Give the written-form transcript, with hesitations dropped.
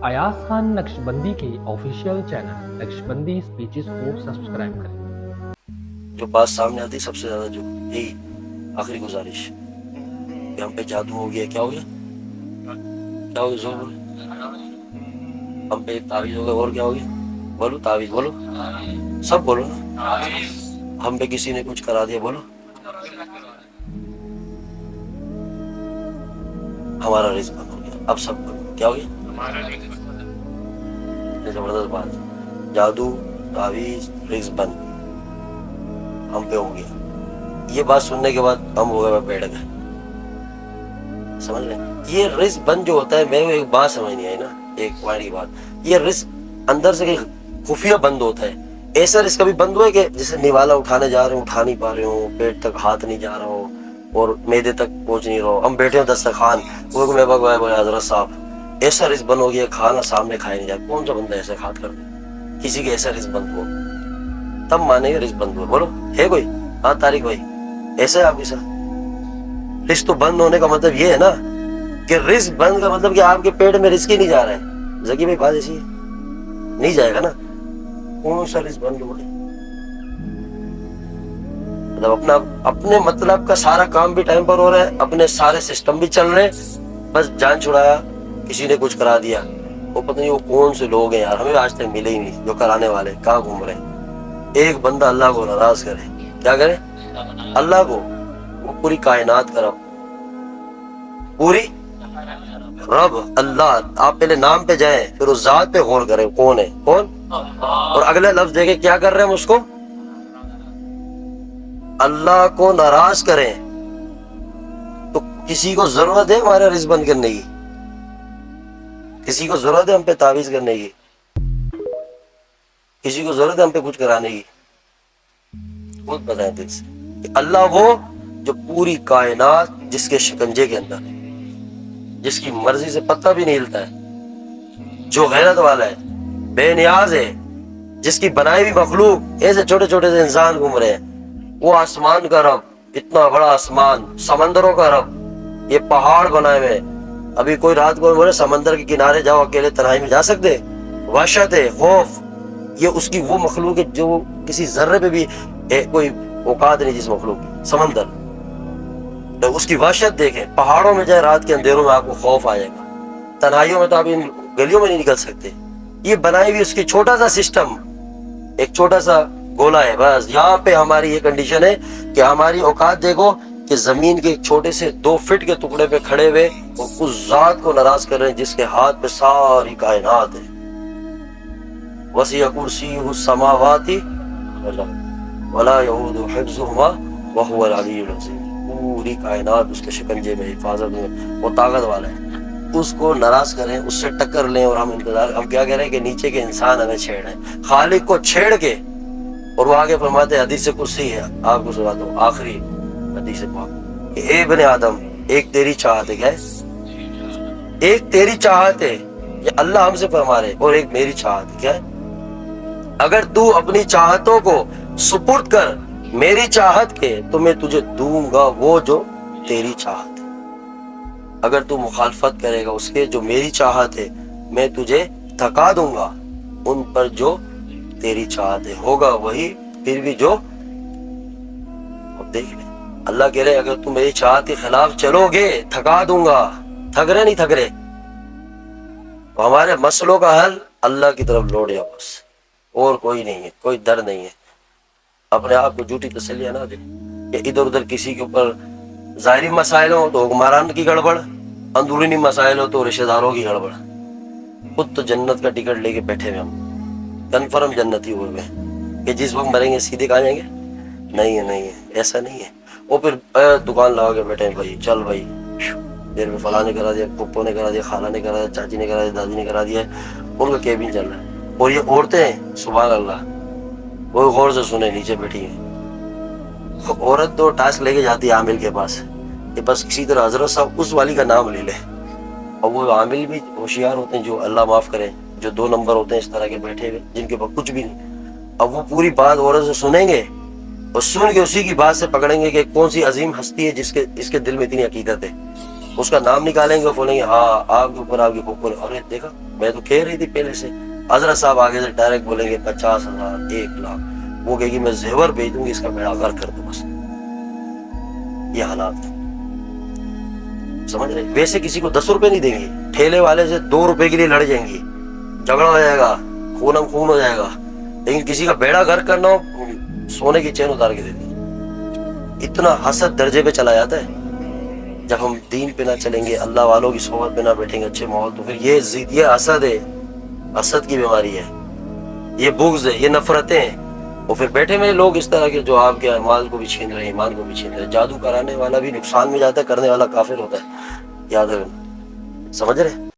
अयाज खान नक्शबंदी के official channel Naqshbandi speeches को subscribe करें। जो बात सामने आती सबसे ज्यादा जो यही आखिरी गुजारिश कि हम पे जादू हो गया। क्या हो गया? क्या हो गया? जोर बोलो। हम पे तावीज हो गया। और क्या हो गया? बोलो तावीज बोलो। सब बोलो ना। हम पे किसी ने कुछ करा दिया। बोलो हमारा रिस्क बंद हो गया। अब सब बोलो क्या हो गया? जबरदस्त बात। जादू तावीज रिस्क बंद हम पे हो गया। ये बात सुनने के बाद हम हो गए बैठ गए। समझ रहे? ये रिस्क बंद जो होता है, मेरे को एक बात समझ नहीं आई ना, एक पॉइंट की बात। ये रिस्क अंदर से कहीं खुफिया बंद होता है। ऐसा रिस्क कभी बंद हुआ है कि जैसे निवाला उठाने जा रहे हो, उठा नहीं पा रहे हो, पेट तक हाथ नहीं जा रहा हो और मैदे तक पहुंच नहीं रहो, हम बैठे हो दस्तरखान, वो मैं बोले हजरत साहब ऐसा रिस्क बंद हो गया, खाना सामने खाया नहीं जाए। कौन सा बंदा ऐसा खात कर दे? किसी के ऐसा रिस्क बंद हो तब मानेंगे रिस्क बंद हुआ। बोलो है कोई? हाँ तारिक भाई ऐसा है आपके साथ? रिस्क तो बंद होने का मतलब ये है ना कि रिस्क बंद का मतलब कि आपके पेट में रिस्क ही नहीं जा रहा है। जकी भाई बात ऐसी है, नहीं जाएगा ना। कौन सा रिस्क बंद हुआ है? मतलब अपना अपने मतलब का सारा काम भी टाइम पर हो रहा है, अपने सारे सिस्टम भी चल रहे हैं, बस जान छुड़ाया किसी ने कुछ करा दिया। वो पता नहीं वो कौन से लोग हैं यार, हमें आज तक मिले ही नहीं जो कराने वाले, कहाँ घूम रहे हैं। एक बंदा अल्लाह को नाराज करे, क्या करे? अल्लाह को, वो पूरी कायनात का रब, पूरी रब अल्लाह। आप पहले नाम पे जाए फिर उस जात पे गौर करें, कौन है कौन। और अगले लफ्ज देखे क्या कर रहे हैं हम उसको, अल्लाह को नाराज करें। तो किसी को जरूरत है हमारा रिस्क बंद करने की? किसी को जरूरत है हम पे तावीज करने की? किसी को जरूरत है हम पे कुछ कराने की? खुद बताएं दिल से कि अल्लाह वो जो पूरी कायनात जिसके शिकंजे के अंदर है, जिसकी मर्जी से पत्ता भी नहीं हिलता है, जो गैरत वाला है, बेनियाज है, जिसकी बनाई हुई मखलूक ऐसे छोटे छोटे से इंसान घूम रहे हैं, वो आसमान का रब, इतना बड़ा आसमान, समंदरों का रब, ये पहाड़ बनाए हुए। अभी कोई रात को बोले समंदर के किनारे जाओ, अकेले तन्हाई में जा सकते? वहशत है, खौफ। ये उसकी वो मखलूक है जो किसी जर्रे पे भी कोई औकात नहीं जिस मखलूक की। समंदर तो उसकी वहशत देखें। पहाड़ों में जाए रात के अंधेरों में आपको खौफ आ जाएगा। तन्हाइयों में तो आप इन गलियों में नहीं निकल सकते। ये बनाई हुई उसकी छोटा सा सिस्टम, एक छोटा सा गोला है बस। यहाँ पे हमारी ये कंडीशन है कि हमारी औकात देखो कि जमीन के एक छोटे से 2 फीट के टुकड़े पे खड़े हुए और उस जात को नाराज कर रहे हैं जिसके हाथ पे सारी कायनात है। वसिअ कुर्सीयुहु समावाति वला यऊदु हिफ्ज़ुहुमा व हुवल अलिय्युल अज़ीम। पूरी कायनात उसके शिकंजे में, हिफाजत में, वो ताकत वाला है। उसको नाराज करें, उससे टक्कर लें और हम इंतजार, हम क्या कह रहे हैं कि नीचे के इंसान हमें छेड़ रहे हैं, खालिक को छेड़ के। और वो आगे फरमाते हैं, हदीस कुर्सी है, आपको सुना दो आखिरी हदीस पाक, ए इब्ने आदम, एक तेरी चाहत है। क्या है? एक तेरी चाहत है, ये अल्लाह हमसे फरमा रहे, और एक मेरी चाहत है। क्या है? अगर तू अपनी चाहतों को सुपुर्द कर मेरी चाहत के, तो मैं तुझे दूंगा वो जो तेरी चाहत है। अगर तू मुखालफत करेगा उसके जो मेरी चाहत है, मैं तुझे थका दूंगा उन पर जो तेरी चाहत है। होगा वही फिर भी जो। अब देख ले, अल्लाह कह रहे अगर तुम मेरी चाहत के खिलाफ चलोगे थका दूंगा। थक रहे नहीं थक रहे? तो हमारे मसलों का हल अल्लाह की तरफ लौट जाओ बस, और कोई नहीं है, कोई डर नहीं है। अपने आप को झूठी तसल्लियां ना दे कि इधर उधर किसी के ऊपर जाहिरी मसाइल हो तो हुक्मरान की गड़बड़, अंदरूनी मसाइल हो तो रिश्तेदारों की गड़बड़। खुद तो जन्नत का टिकट लेके बैठे हुए हम, कन्फर्म जन्नती हुए हुए कि जिस वक्त मरेंगे सीधे कहाँ जाएंगे। नहीं है, नहीं है, ऐसा नहीं है। वो फिर दुकान लगा के बैठे हैं, भाई चल भाई, देर में फला ने करा दिया, पप्पो ने करा दिया, खाला ने करा दिया, चाची ने करा दिया, दादी ने करा दिया, उनका केबिन चल रहा है। और ये औरतें सुभान अल्लाह, वो गौर से सुने, नीचे बैठी है औरत, तो टास्क लेके जाती है आमिल के पास कि बस किसी तरह हजरत साहब उस वाली का नाम ले ले। और वो आमिल भी होशियार होते हैं, जो अल्लाह माफ करे, जो 2 नंबर होते हैं इस तरह के बैठे हुए जिनके पास कुछ भी नहीं। अब वो पूरी बात औरत से सुनेंगे और सुन के उसी की बात से पकड़ेंगे कि कौन सी अजीम हस्ती है जिसके इसके दिल में इतनी अकीदत है। اس کا نام نکالیں گے، بولیں گے ہاں آپ کے اوپر آپ کی پھپھو نے، ارے دیکھا میں تو کہہ رہی تھی پہلے سے. حضرت صاحب آگے سے ڈائریکٹ بولیں گے 50,000 1,00,000، وہ کہے گی میں زیور بھیج دوں گی، اس کا بیڑا غرق کر دو بس. یہ حالات ہے، سمجھ رہے. ویسے کسی کو 10 روپے نہیں دیں گے، ٹھیلے والے سے 2 روپے کے لیے لڑ جائیں گے، جھگڑا ہو جائے گا، خونم خون ہو جائے گا. لیکن کسی کا بیڑا غرق کرنا ہو، سونے کی چین اتار کے دے دی. اتنا حسد درجے پہ چلا جاتا ہے. جب ہم دین پہ نہ چلیں گے، اللہ والوں کی صحبت پہ نہ بیٹھیں گے، اچھے ماحول، تو پھر یہ ضد، یہ حسد ہے، حسد کی بیماری ہے، یہ بغض ہے، یہ نفرتیں ہیں. اور پھر بیٹھے ہوئے لوگ اس طرح کے جو آپ کے مال کو بھی چھین رہے ہیں، ایمان کو بھی چھین رہے ہیں. جادو کرانے والا بھی نقصان میں جاتا ہے، کرنے والا کافر ہوتا ہے، یاد رکھنا. سمجھ رہے ہیں؟